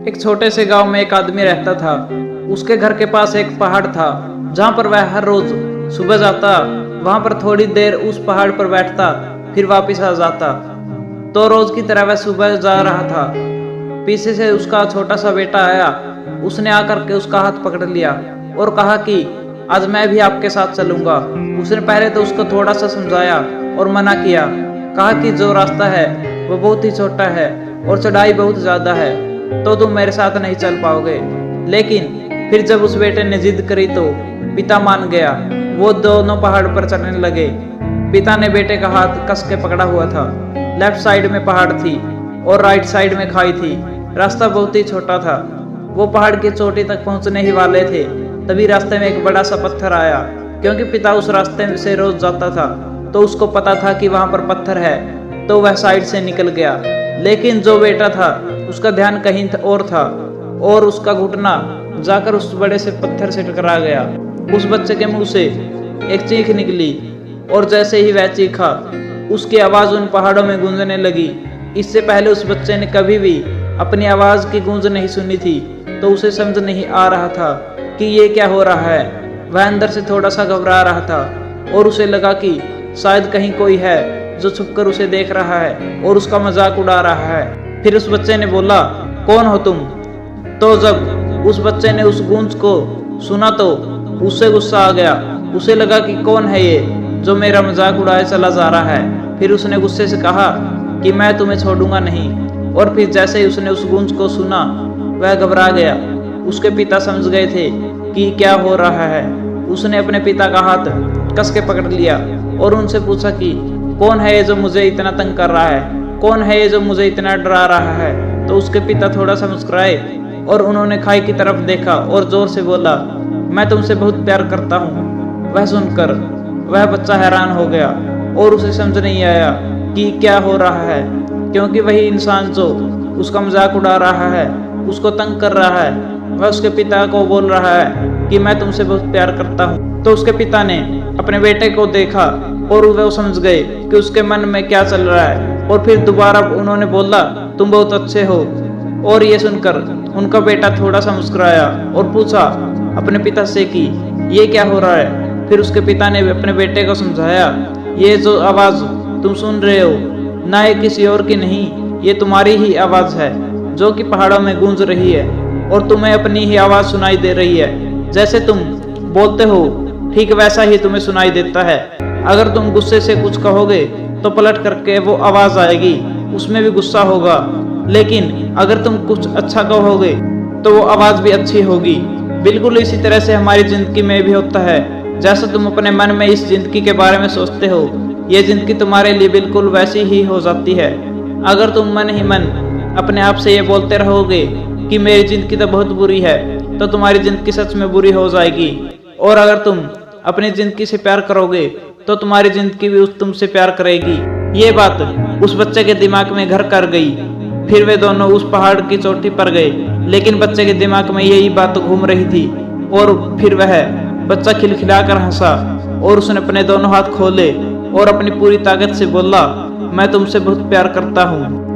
एक छोटे से गांव में एक आदमी रहता था। उसके घर के पास एक पहाड़ था जहां पर वह हर रोज सुबह जाता, वहां पर थोड़ी देर उस पहाड़ पर बैठता, फिर वापस आ जाता। तो रोज की तरह वह सुबह जा रहा था। पीछे से उसका छोटा सा बेटा आया। उसने आकर के उसका हाथ पकड़ लिया और कहा कि आज मैं भी आपके साथ चलूंगा। उसने पहले तो उसको थोड़ा सा समझाया और मना किया, कहा कि जो रास्ता है वो बहुत ही छोटा है और चढ़ाई बहुत ज्यादा है, तो तुम मेरे साथ नहीं चल पाओगे। लेकिन फिर जब उस बेटे ने जिद करी तो पिता मान गया। वो दोनों पहाड़ पर चढ़ने लगे। पिता ने बेटे का हाथ कस के पकड़ा हुआ था। लेफ्ट साइड में पहाड़ थी और राइट साइड में खाई थी। रास्ता बहुत ही छोटा था। वो पहाड़ की चोटी तक पहुंचने ही वाले थे, तभी रास्ते में एक बड़ा सा पत्थर आया। क्योंकि पिता उस रास्ते से रोज जाता था तो उसको पता था कि वहां पर पत्थर है, तो वह साइड से निकल गया। लेकिन जो बेटा था उसका ध्यान कहीं और था और उसका घुटना जाकर उस बड़े से पत्थर से टकरा गया। उस बच्चे के मुंह से एक चीख निकली और जैसे ही वह चीखा, उसकी आवाज उन पहाड़ों में गूंजने लगी। इससे पहले उस बच्चे ने कभी भी अपनी आवाज की गूंज नहीं सुनी थी, तो उसे समझ नहीं आ रहा था कि ये क्या हो रहा है। वह अंदर से थोड़ा सा घबरा रहा था और उसे लगा कि शायद कहीं कोई है जो छुपकर उसे देख रहा है और उसका मजाक उड़ा रहा है। फिर उस बच्चे ने बोला, कौन हो तुम? तो जब उस बच्चे ने उस गूंज को सुना तो उससे गुस्सा आ गया। उसे लगा कि कौन है ये जो मेरा मजाक उड़ाए चला जा रहा है। फिर उसने गुस्से से कहा कि मैं तुम्हें छोड़ूंगा नहीं। और फिर जैसे ही उसने उस गूंज को सुना, वह घबरा गया। उसके पिता समझ गए थे कि क्या हो रहा है। उसने अपने पिता का हाथ कस के पकड़ लिया और उनसे पूछा कि कौन है ये जो मुझे इतना तंग कर रहा है, कौन है ये जो मुझे इतना डरा रहा है। तो उसके पिता थोड़ा सा मुस्कुराए और उन्होंने खाई की तरफ देखा और जोर से बोला, मैं तुमसे बहुत प्यार करता हूँ। वह सुनकर वह बच्चा हैरान हो गया और उसे समझ नहीं आया कि क्या हो रहा है, क्योंकि वही इंसान जो उसका मजाक उड़ा रहा है, उसको तंग कर रहा है, वह उसके पिता को बोल रहा है कि मैं तुमसे बहुत प्यार करता हूँ। तो उसके पिता ने अपने बेटे को देखा और वह समझ गए कि उसके मन में क्या चल रहा है। और फिर दोबारा उन्होंने बोला, तुम बहुत अच्छे हो। और ये सुनकर उनका बेटा थोड़ा सा मुस्कुराया और पूछा अपने पिता से कि ये क्या हो रहा है। फिर उसके पिता ने अपने बेटे को समझाया, ये जो आवाज तुम सुन रहे हो ना, ये किसी और की नहीं, ये तुम्हारी ही आवाज है जो कि पहाड़ों में गूंज रही है और तुम्हें अपनी ही आवाज सुनाई दे रही है। जैसे तुम बोलते हो ठीक वैसा ही तुम्हें सुनाई देता है। अगर तुम गुस्से से कुछ कहोगे तो पलट करके वो आवाज आएगी, उसमें भी गुस्सा होगा। लेकिन अगर तुम कुछ अच्छा कहोगे तो वो आवाज भी अच्छी होगी। बिल्कुल इसी तरह से हमारी जिंदगी में भी होता है। जैसा तुम अपने मन में इस जिंदगी के बारे में सोचते हो, ये जिंदगी तुम्हारे लिए बिल्कुल वैसी ही हो जाती है। अगर तुम मन ही मन अपने आप से ये बोलते रहोगे कि मेरी जिंदगी तो बहुत बुरी है, तो तुम्हारी जिंदगी सच में बुरी हो जाएगी। और अगर तुम अपनी जिंदगी से प्यार करोगे तो तुम्हारी जिंदगी भी तुमसे प्यार करेगी। ये बात उस बच्चे के दिमाग में घर कर गई। फिर वे दोनों उस पहाड़ की चोटी पर गए, लेकिन बच्चे के दिमाग में यही बात घूम रही थी। और फिर वह बच्चा खिलखिलाकर हंसा और उसने अपने दोनों हाथ खोले और अपनी पूरी ताकत से बोला, मैं तुमसे बहुत प्यार करता हूँ।